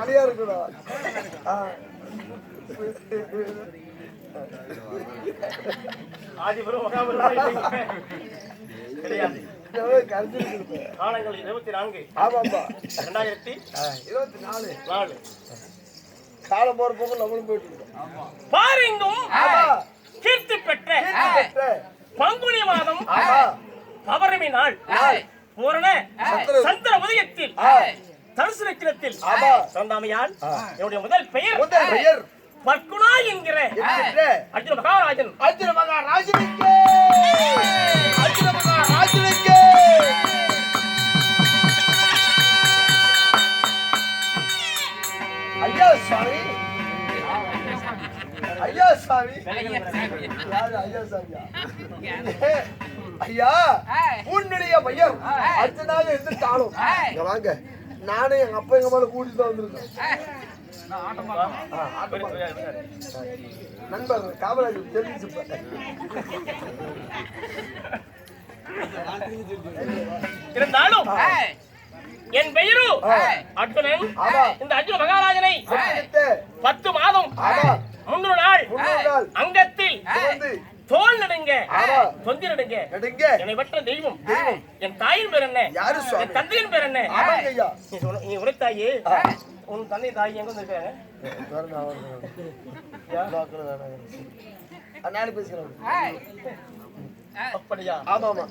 ஜாலியா இருக்கணும். ஆதிபுரம் கிடையாது. காலங்கள் 24 2024 காலம் போற போக்கு நம்மளும் போயிட்டு இருக்கோம். பாருங்கும் கீர்த்தி பெற்ற பங்குனி மாதம் பௌர்ணமி நாள் பூரண சந்திர உதயத்தில் தனுசு நட்சத்திரத்தில் சந்தாமையால் என்னுடைய முதல் பெயர் பர்குணா என்கிற அர்ஜுன மகாராஜன். அர்ஜுன மகாராஜனுக்கு அர்ஜுன மகாராஜனுக்கு ஐயா சாமி ஐயா சாமி ஐயா சாமியா ஐயா உன்னுடைய பையன் அர்ஜுனாக இருந்துட்டாலும் வாங்க நானே எங்க அப்பா எங்க மேல கூட்டிட்டு தான் வந்திருக்கேன். நண்பர் காமராஜர் தெரிஞ்சு இருந்தாலும் என் பெயரு அர்ஜுனன். இந்த அர்ஜுன மகாராஜனை 10 மாதம் 3 நாள் அங்கத்தில் தோல் நடுங்க தொந்தி நடுங்க என்னை பெற்ற தெய்வம். என் தாயின் பேர் என்ன? என் தந்தையின் பேர் என்ன? நீ உரைத்தாயே உன் தந்தை தாய் எங்க இருக்காங்க? அப்படியா? ஆமா ஆமா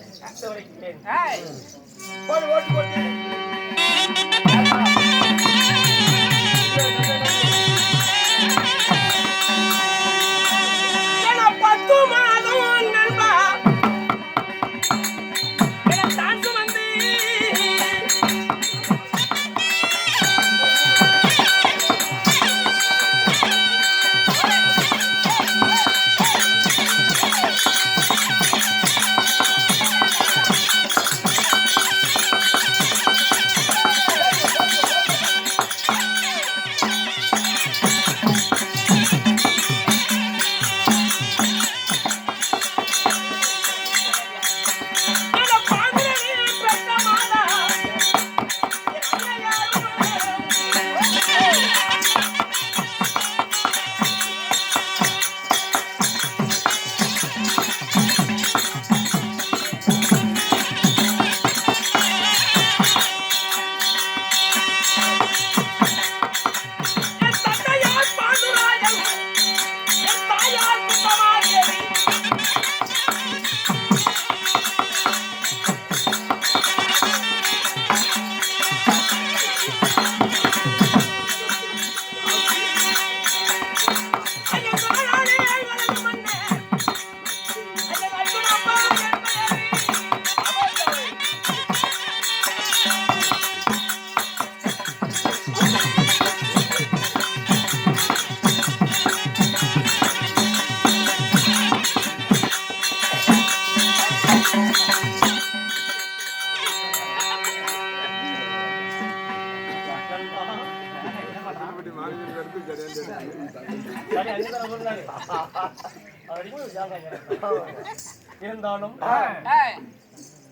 இருந்தாலும்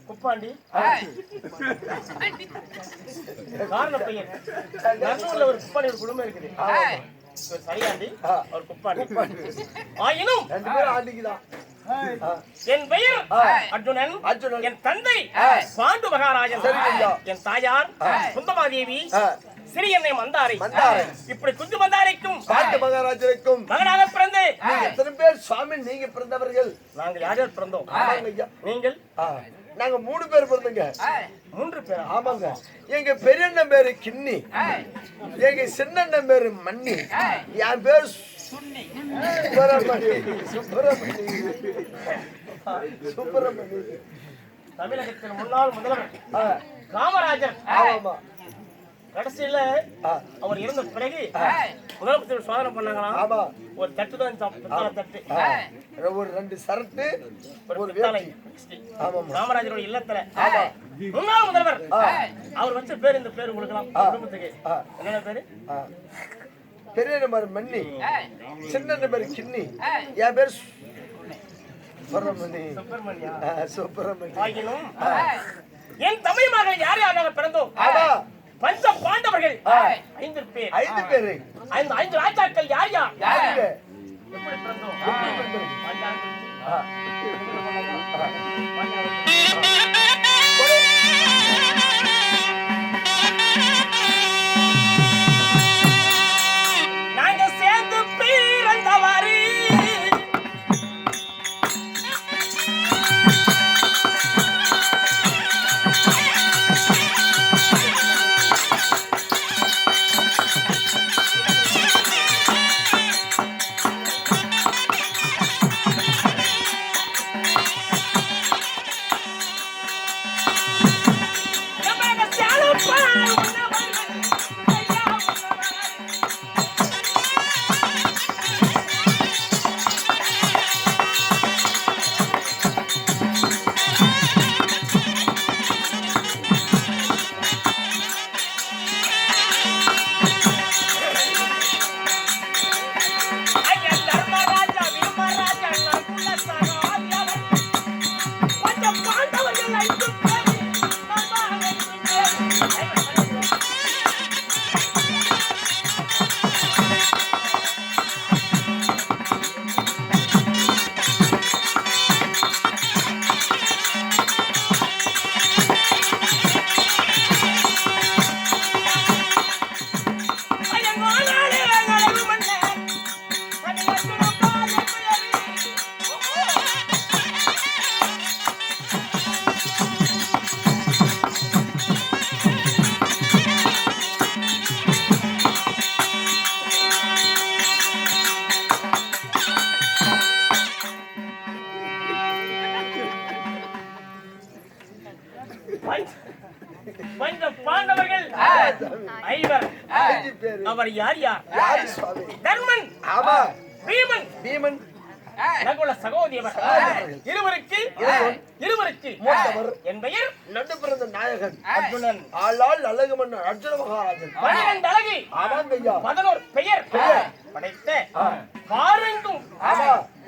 குப்பாண்டி காரண பையன் நல்லூர்ல ஒரு குப்பாண்டி ஒரு குடும்பம் இருக்குது. சரியாண்டி ஒரு குப்பாண்டி ஆயினும் என் பெயர் அர்ஜுனன். என் தந்தை பாண்டு மகாராஜன். என் தாயார் குந்தமாதேவி சிறியன்னை மந்தாரை. இப்படி குந்து மந்தாரைக்கும் பாண்டு மகாராஜருக்கும் மகனாக பிறந்து எத்தனை பேர் சுவாமி நீங்க பிறந்தவர்கள்? நாங்கள் யார் யார் பிறந்தோம்? நீங்கள்? நாங்க 3 பேர் பிறந்தங்க. 3 பேர்? ஆமாங்க. எங்க பெரியண்ணன் பேரு கிண்ணி, எங்க சின்னண்ணன் பேரு மண்ணி, என் பேர் சுண்ணி. சுப்பிரமணி தமிழகத்தின் முன்னாள் முதல்வர் காமராஜர். ஆமா. கடைசியில அவர் இருந்த பிறகு முதலமைச்சர் சோதனை பண்ணாங்களா? ஒரு தட்டு தான் தட்டு, ஒரு 2 சரட்டு, ஒரு காமராஜரோட இல்லத்துல முன்னாள் முதல்வர் அவர் வச்ச பேர் இந்த பேர் கொடுக்கலாம் குடும்பத்துக்கு. என்ன பேரு? பெரிய நம்பர் மண்ணி, சின்ன நம்பர் கிண்ணி, என் பேர் சுப்பிரமணியா. என் தமிழ் மகள் யார் யாராக பிறந்தோம்? பஞ்ச பாண்டவர்கள் 5 பேர். 5 பேரு. அந்த 5 ராஜாக்கள் யார் யார்? யாரு? எப்படி பிறந்தோம்? நாங்க சேர்ந்து பிறந்தவாரி பஞ்ச பாண்டவர்கள் 5 பேர். அவர் யார் யார்? யாரு சுவாமி? தர்மன், ஆமா. பீமன், பீமன், நகுல சகோதரியவர். இருவருக்கு மூத்தவர். என் பெயர் நடு பிறந்த நாயகன் அர்ஜுனன். ஆளால் அழகு மன்னர் அர்ஜுன மகாராஜன். 12 அழகு, ஆமாங்க ஐயா. 11 பெயர் படைத்த பாரெங்கும்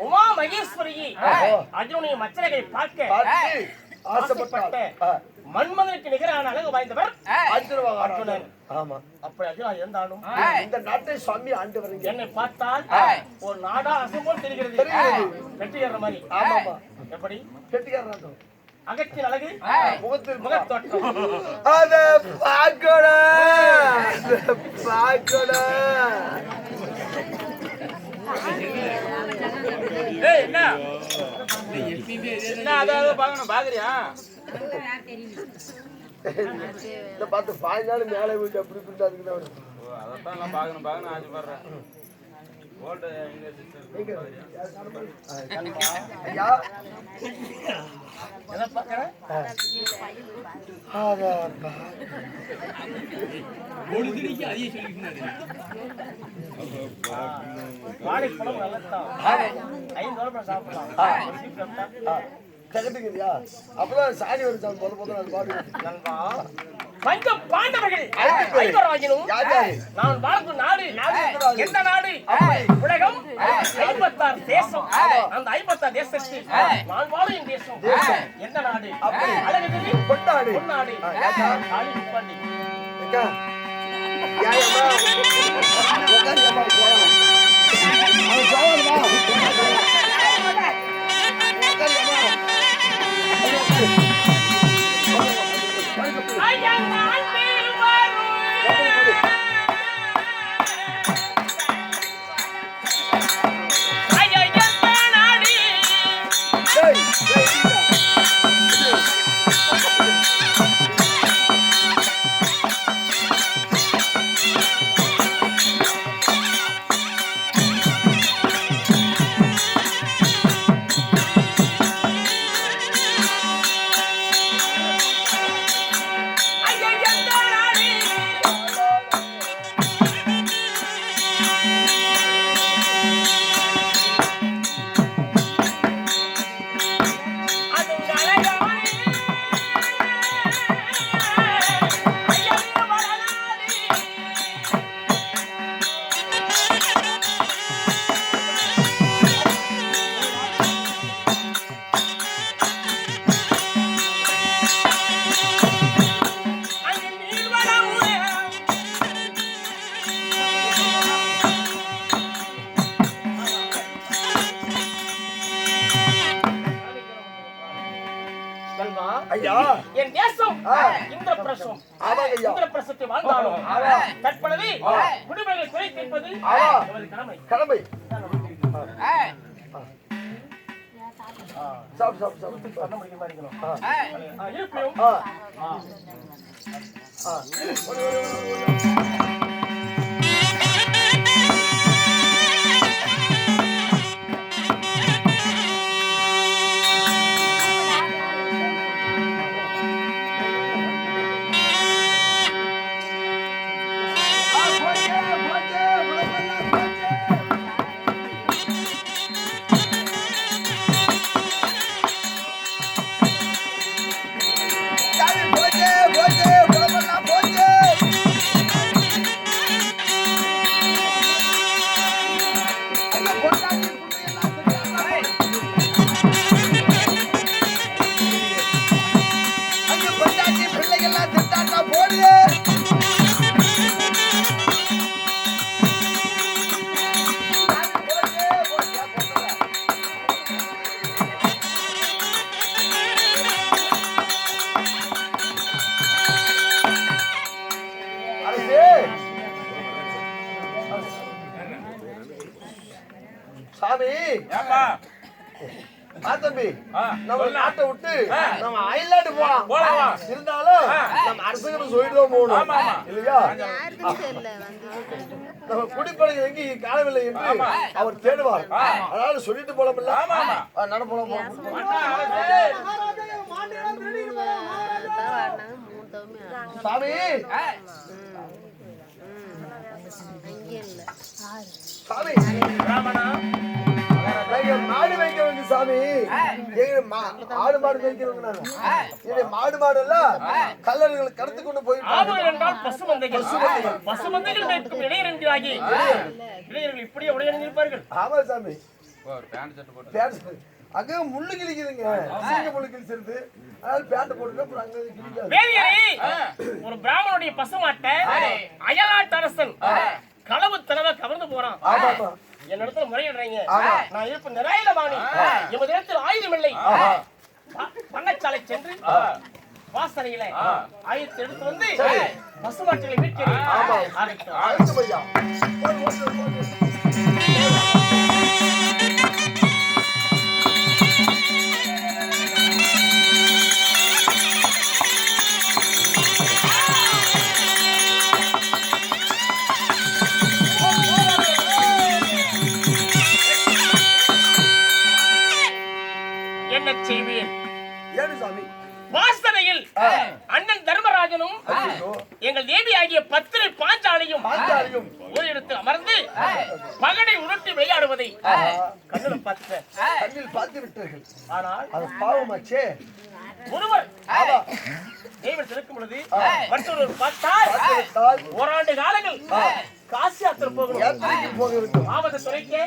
உமா மகேஸ்வரியை அர்ஜுனுடைய மச்சனைகளை பார்க்க ஆசைப்பட்ட மன்மதனுக்கு நிகரான அழகு வாய்ந்தவர் அர்ஜுன மகாராஜன். அர்ஜுனன். ஆமா. அப்படி அர்ஜுனா இருந்தாலும் இந்த நாட்டை சுவாமி ஆண்டு வருங்க. என்னை பார்த்தால் ஒரு நாடா அசம்போல் தெரிகிறது. வெற்றிகர மாதிரி. ஆமாமா. எப்படி? கெட்டிக்காரன். அகத்தின் அழகு முகத்தில் முகத்தோட்டம். அத பார்க்கணும். பார்க்கணும். ஏய் என்ன? என்ன அதாவது பார்க்கணும் பாக்குறியா? இத பார்த்து பாய்னால மேலே விட்டு அப்படி பிடிச்சாதுக்கு தான். அதான் நான் பார்க்கணும் ஆசைப்படுறேன். ஐயா என்ன பார்க்கறேன்? வாழைப்பழம் நல்லதான். 5 வாழைப்பழம் சாப்பிடலாம். தகட்டுக்கிறியா? அப்பதான் சாணி ஒரு சாமி போத அது பாடு. நண்பா, பஞ்ச பாண்டவர்கள் 5 ராஜனும் நான் வாழ்க்கும் நாடு எந்த நாடு? உலகம் 56 தேசம். அந்த 56 தேசத்தில் நான் வாழும் தேசம் எந்த நாடு? அழகு பொன்னாடு. பொன்னாடு. காளி முப்பாண்டி. அக்கா யாயம்மா உட்கார்ந்தமா போலாம். அவன் போவான்டா. உட்கார்ந்தமா. ஐயா என் தேசம் இந்திரபிரசம். ஆமாங்க ஐயா. இந்திரபிரசத்தை வாழ்ந்தாலும் தற்பொழுது குடிமக்களை குறை தீர்ப்பது எமது கடமை. கடமை. சாப் சாப் சாப் பண்ண முடியுமா இருக்கணும். இருப்பினும் சாமி தம்பி நம்ம நாட்டை விட்டு நம்ம அயல்நாட்டு போலாம். இருந்தாலும் நம்ம அரசுக்கு சொல்லிட்டு தான் போகணும் இல்லையா? நம்ம குடிப்பழக்கம் எங்கேயும் காணவில்லை என்று அவர் தேடுவார். அதனால சொல்லிட்டு போலாம்ல. நட போலாம். சாமி சாமி மாடு வைக்கிறவங்க சாமி, ஆடு மாடு வைக்கிறவங்க. மாடு மாடு எல்லாம் கல்லர்கள் கடத்து கொண்டு போயிட்டு பசுமந்தைகள் மேற்கும் இளைஞர்களாகி இளைஞர்கள் இப்படியே உடையணிந்திருப்பார்கள். ஆமா சாமி. அங்க முள்ளு கிழிக்குதுங்க, முள்ளு கிழிச்சிருது. அதனால பேண்ட் போட்டு ஒரு பிராமணனுடைய பசுமாட்டை அயல்நாட்டு அரசன் களவு தனவ கவர்ந்து போறான். என்னிடத்துல முறையிடுறீங்க. நான் இருப்பு நிறையலமானி, எமது இடத்தில் ஆயுதம் இல்லை. பண்ணச்சாலை சென்று வாசனையில ஆயுதத்தை எடுத்து வந்து பசுமாட்டுகளை மீட்கிறேன். வாசனையில் அண்ணன் தர்மராஜனும் எங்கள் தேவி ஆகிய பத்திரை பாஞ்சாலியும் ஒரு இடத்தில் அமர்ந்து பகடை உருட்டி விளையாடுவதை கண்ணில் பார்த்து விட்டார்கள். ஆனால் அது பாவமாச்சே. ஒருவர் தேவன் இருக்கும் பொழுது மற்றொரு பார்த்தால் ஓராண்டு காலங்கள் காசி யாத்திரை போகணும். மாவட்ட துறைக்கு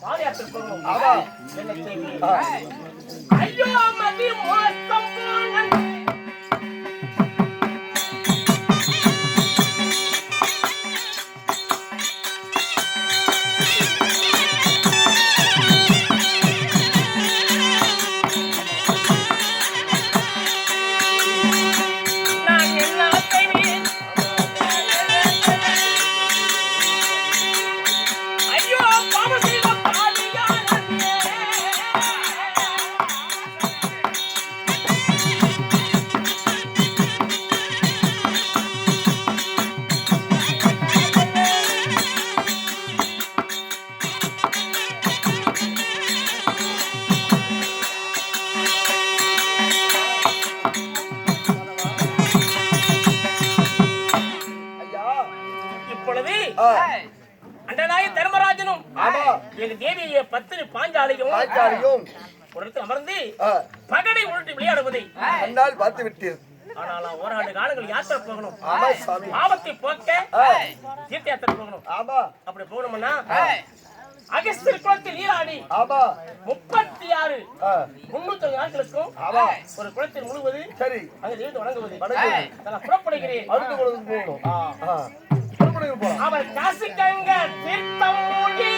பாத யாத்திரை போகணும். என்ன செய்வீங்க? ஐயோ மதி மோசம் போன அண்டனாய தர்மராஜனும் எங்க தேவியை பத்திரி பாஞ்சாலியும் ஒரு இடத்தில் அமர்ந்து பகடை உருட்டி விளையாடுவதை அண்ணால் பார்த்து விட்டீர். ஆனால் ஓராண்டு காலங்கள் யாத்திரை போகணும். பாவத்தை போக்க தீர்த்த யாத்திரை போகணும். அப்படி போகணும்னா அகஸ்தியர் குளத்தில் நீராடி 36 300 நாட்களுக்கும் ஒரு குளத்தில் முழுவது சரி அங்க தேவத்தை வணங்குவது. நான் புறப்படுகிறேன். அவர் காசிக்கங்க தீர்த்தம் மூழ்கி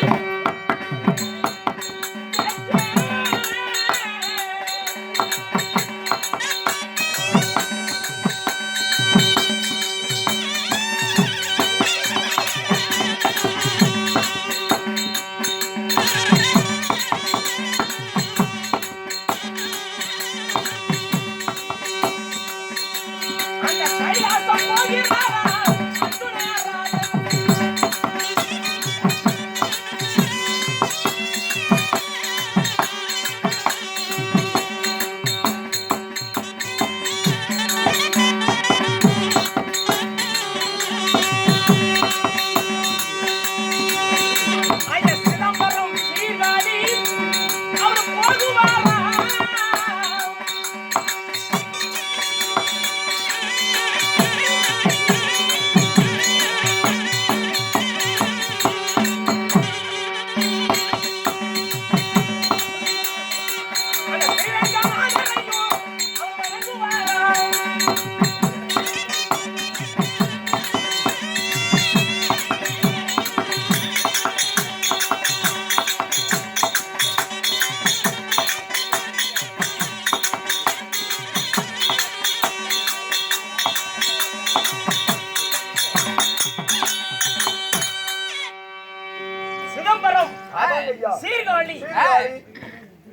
ஆமாங்க ஐயா. சீர்காழி சீர்காழி,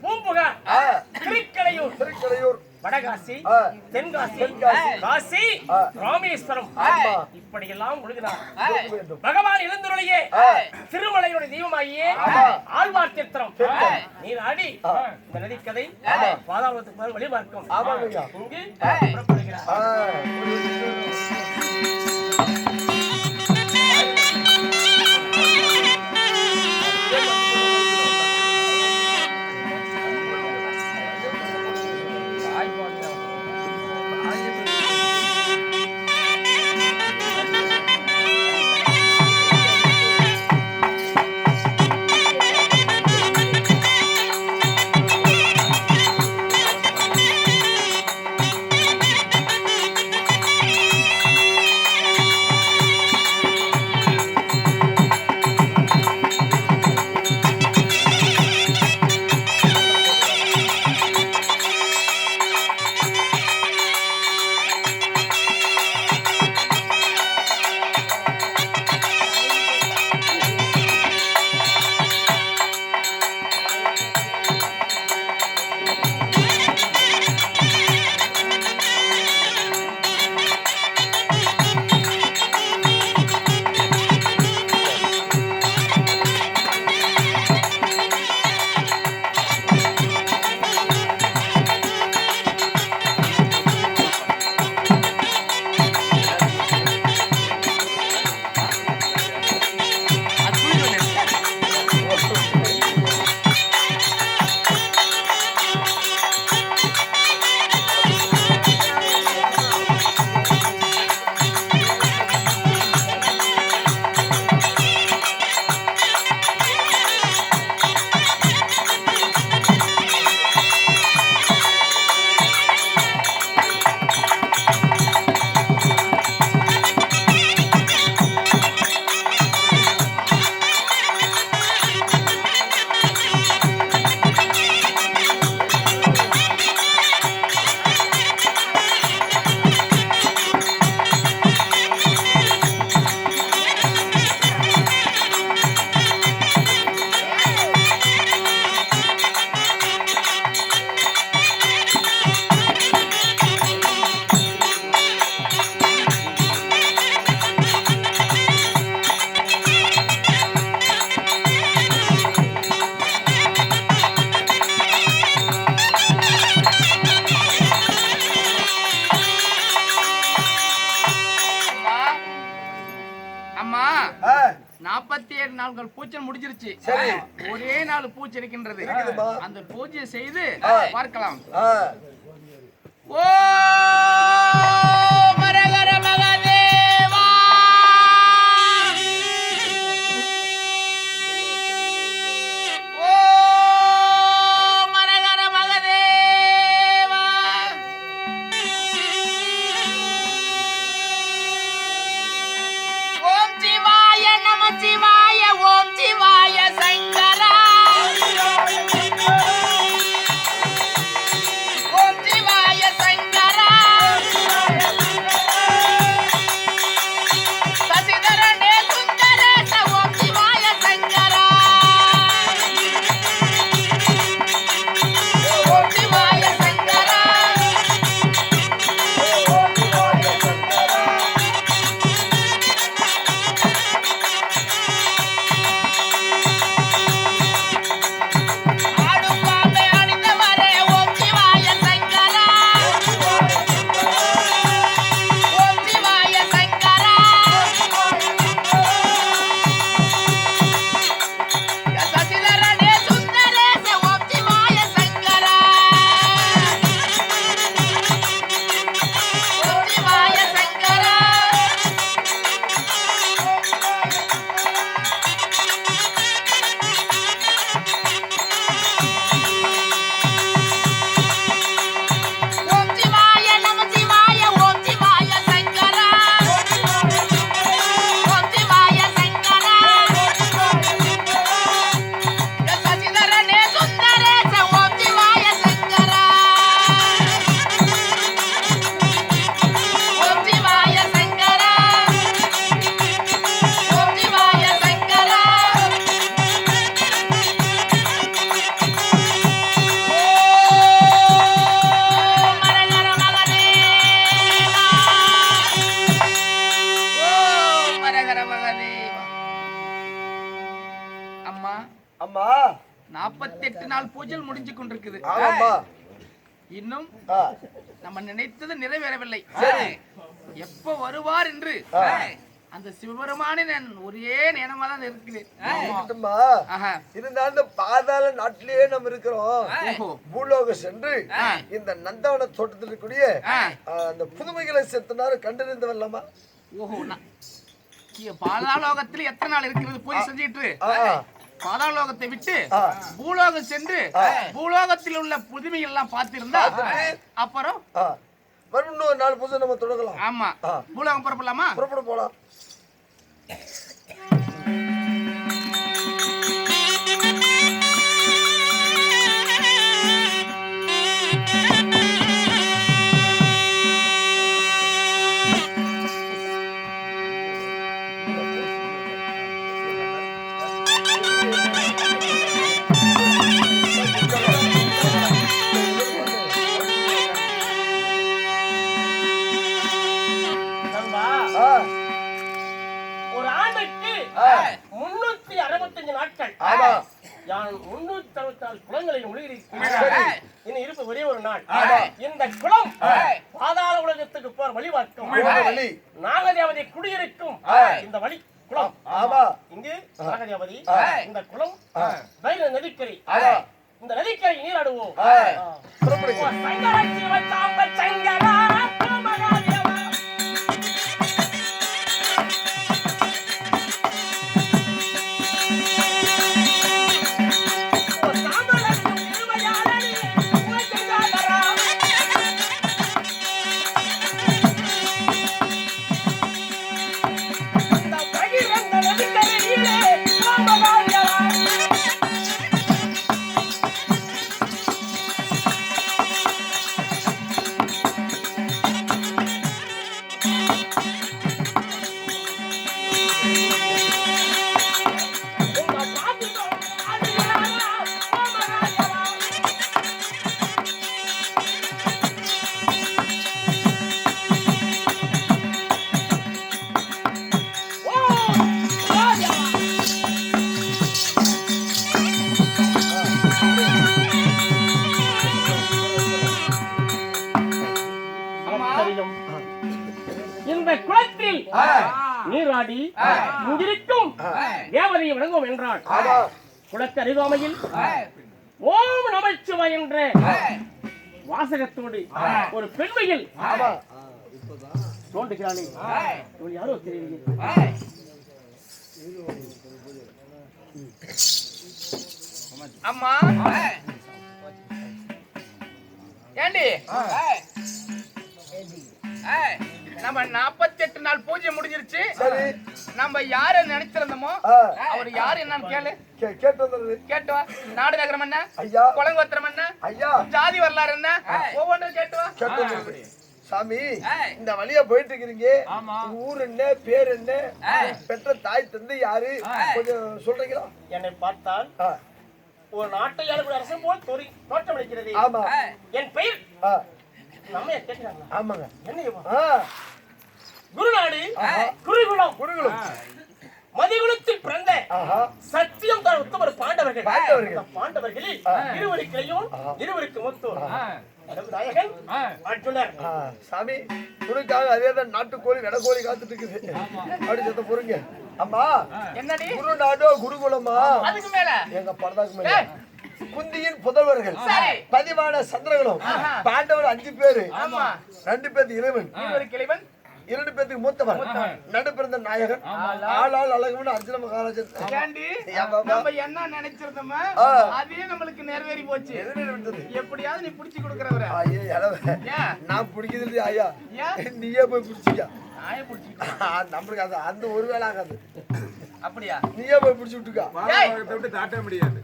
பூம்புகார் திருக்கடையூர் திருக்கடையூர், வடகாசி தென்காசி தென்காசி, காசி ஆ. ராமேஸ்வரம் ஆமா. இப்படியெல்லாம் முழுகினார் போக வேண்டும். பகவான் எழுந்துருளையே திருமலையுடைய தெய்வமாகியே ஆழ்வார் தீர்த்தம் நீர் ஆடி இந்த நதிக்கதை பாதாளத்துக்கு மேல் வழிபார்க்கும் ஆமாங்க ஐயா. இங்கு புறப்படுகிறார். அம்மா 47 நாட்கள் பூஜை முடிஞ்சிருச்சு. ஒரே நாள் பூஜை இருக்கின்றது. அந்த பூஜையை செய்து பார்க்கலாம். ஓ மரகர மகதேவா, ஓ மரகர மகதேவா, ஓம் சிவாய நம சிவாய, ஓம் சிவாய சங்கரா, ஓம் சிவாய சங்கரா, 48 நாள் பூஜை முடிஞ்சு கொண்டிருக்குது. ஆமாம்மா. இன்னும் ஆ, நம்ம நினைத்தது நிறைவேறவில்லை. சரி. எப்ப வருவார் என்று அந்த சிவபெருமானை நான் ஒரே நேரமா தான் இருக்கிறேன். இருக்கட்டும்மா. ஆஹா. இருந்தாலும் இந்த பாதாள நாட்டிலேயே நம்ம இருக்கிறோம். ஓஹோ. பூலோகம் சென்று இந்த நந்தவன தோட்டத்தில் இருக்கக்கூடிய அந்த புதுமைகளை செத்தனாரு கண்டறிந்து வரலாமா? ஓஹோ. பாதாளோகத்தில் எத்தனை நாள் இருக்கிறது பூஜை செஞ்சிட்டு பாதாளோகத்தை விட்டு பூலோகம் சென்று பூலோகத்தில் உள்ள புதுமைகள் எல்லாம் பார்த்திருந்தா அப்புறம் மறுபடியும் ஒரு 4 பூஜை நம்ம தொடங்கலாம். ஆமா. பூலோகம் புறப்படலாமா? புறப்பட போலாம். ஒரு ஆண்டுக்கு 365 நாட்கள் யான் 364 குளங்களில் முழுகிறேன். இனி இருப்பு ஒரே ஒரு நாள். இந்த குளம் பாதாள உலகத்துக்கு போற வழிவாக்கம். நாகதேவதை குடியிருக்கும் இந்த வழி குளம். இங்கு நாகதேவதி, இந்த குளம் பைர நதிக்கரை. இந்த நதிக்கரை நீராடுவோம். சங்கர சிவ சாம்ப சங்கரா மகாதேவா. இந்த குளத்தில் நீராடி இங்கிருக்கும் தேவதையை வணங்குவோம் என்றான். குளத்து அருகாமையில் ஓம் நமச்சிவாய் என்ற வாசகத்தோடு ஒரு பெண்மையில் தோன்றுகிறானே, யாரோ தெரியவில்லை. அம்மா ஏண்டி நம்ம 48 நாள் பூஜை முடிஞ்சிருச்சு. நம்ம யார நினைச்சிருந்தோமோ அவர் யாரு என்னன்னு கேளு. கேட்டுவா. நாடு நகரம் என்ன, குளங்கோத்திரம் என்ன, ஜாதி வரலாறு என்ன, ஒவ்வொன்றும் கேட்டுவா. சாமி, இந்த வழியா போயிட்டு இருக்கிறீங்க. ஊர் என்ன, பேர் என்ன, பெற்ற தாய் தந்தை யாரு, கொஞ்சம் சொல்றீங்களா? என்னை பார்த்தால் ஒரு நாட்டை ஆளக்கூடிய அரசு போல் தோற்றம் அளிக்கிறது. என் பெயர் நம்மைய கேட்கிறாங்க. ஆமாங்க. என்ன குருநாடு குருகுலம். மதிகுலத்தில் பிறந்த சத்தியம் தான் உத்தமர் பாண்டவர்கள். பாண்டவர்களில் இருவருக்கையும் இருவருக்கு மூத்தோர் நாயகன் அர்ஜுனர். சாமி, குருக்காக அதேதான் நாட்டுக்கோழி வெடக்கோழி காத்துட்டு இருக்குது. அப்படி சத்த பொறுங்க. அம்மா, என்னடி குருநாடோ குருகுலமா? அதுக்கு மேல எங்க படதாக்கு மேல குந்தியின் புதல்வர்கள் பதிவான சந்திரகுலம். பாண்டவர் 5 பேரு. 2 பேருக்கு இளைவன், 2 பேருக்கு மூத்தவர், நடு பிறந்த நாயகன், ஆளால் அழகுன்னு அர்ஜுன மகாராஜன். நம்ம என்ன நினைச்சிருந்தோமோ அதே நம்மளுக்கு நிறைவேறி போச்சு. எப்படியாவது நீ புடிச்சு கொடுக்கறவர. நான் பிடிக்கிறது ஐயா, நீயே போய் பிடிச்சிக்க. நம்மளுக்கு அது அந்த ஒரு வேலை ஆகாது. அப்படியா? நீயே போய் பிடிச்சு விட்டுக்கா. தாட்ட முடியாது.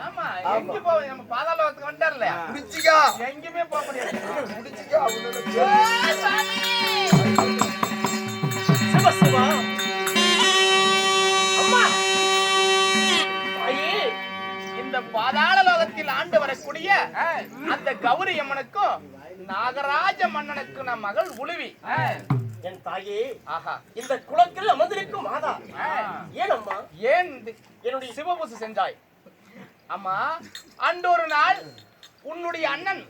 ஆமா, எங்க போவ? நம்ம பாதாளத்துக்கு வந்தார்ல, பிடிச்சிக்கா. எங்கயுமே போக முடியாது. பிடிச்சிக்கா. சிவ சிவா. அம்மா, இந்த பாதாள லோகத்தில் ஆண்டு வரக்கூடிய அந்த கௌரி அம்மனுக்கும் நாகராஜ மன்னனுக்கு நம் மகள் உழுவி. என் தாயே, ஆஹா, இந்த குளத்தில் அமர்ந்திருக்கும் மாதா. ஏனம்மா, ஏன் என்னுடைய சிவபூசை செஞ்சாய்? அம்மா அன்றொரு நாள் உன்னுடைய அண்ணன்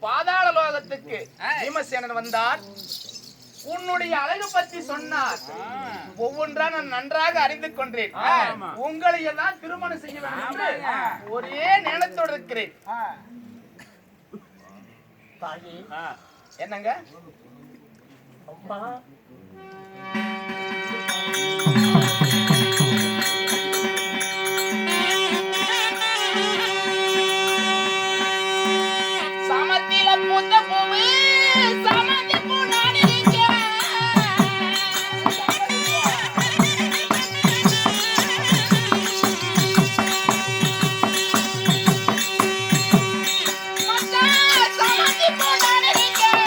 பாதாள லோகத்துக்கு பீமசேனன் வந்தார். உன்னுடைய அழகு பற்றி சொன்னார். ஒவ்வொன்றா நான் நன்றாக அறிந்து கொண்டேன். உங்களையே தான் திருமணம் செய்ய வேண்டும் என்று ஒரே நேரத்தோடு இருக்கிறேன். தாயி என்னங்க அம்மா சமத்தில பூத்த பூவு சமந்தி பூ நான் இருக்கேன். சமந்தி பூ நான் இருக்கேன்.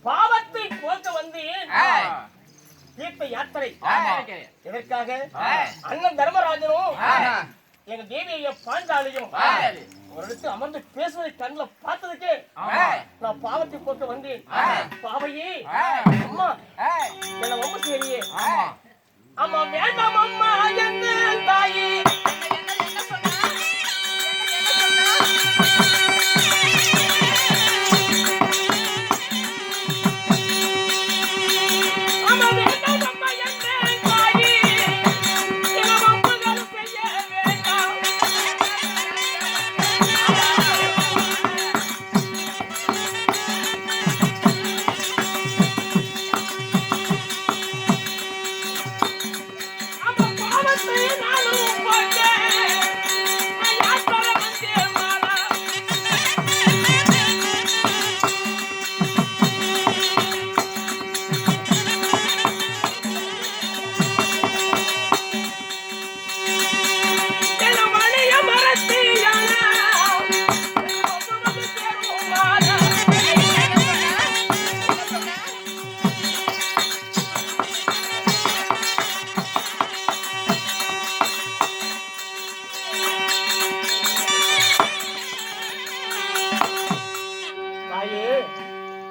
பாவத்தை போக்க வந்து தீர்த்த யாத்திரை எதற்காக அண்ணன் தர்மராஜனும் எங்க தேவிய பாஞ்சாலியும் ஒரு இடத்து அமர்ந்து பேசுவதை கண்ணுல பார்த்ததுக்கு நான் பாவத்தை போக்க வந்தேன். பாவையே அம்மா என்ன ரொம்ப சரியே அம்மா வேண்டாம் அம்மா என்ன தாயி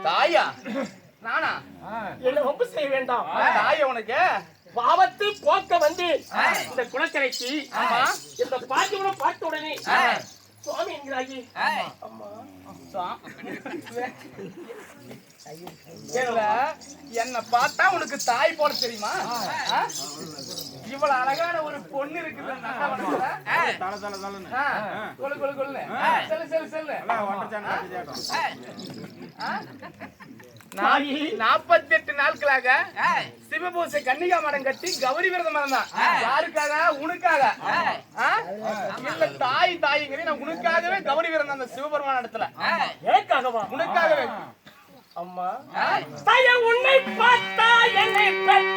தாயா நானா என்ன ரொம்ப செய்ய வேண்டாம். தாயா உனக்கு பாவத்தை போக்க வந்து இந்த குளக்கரைக்கு இந்த பாட்டியோட பார்த்த உடனே சுவாமி என்கிறாயி அம்மா என்ன பார்த்தா உனக்கு தாய் போல தெரியுமா? இவ்வளவு அழகான ஒரு பொண்ணு இருக்குது. சொல்லு 48 நாட்களாக சிவபூசை கன்னிகா மடம் கட்டி கௌரி விரதம் இருந்தான். யாருக்காக? உனக்காக. இல்ல தாய்ங்கிறேன் நான் உனக்காகவே கௌரி விரதம் அந்த சிவபெருமான இடத்துல. எனக்காகவா? உனக்காகவே அம்மா தாய உன்னை பார்த்தா என்னை பெற்ற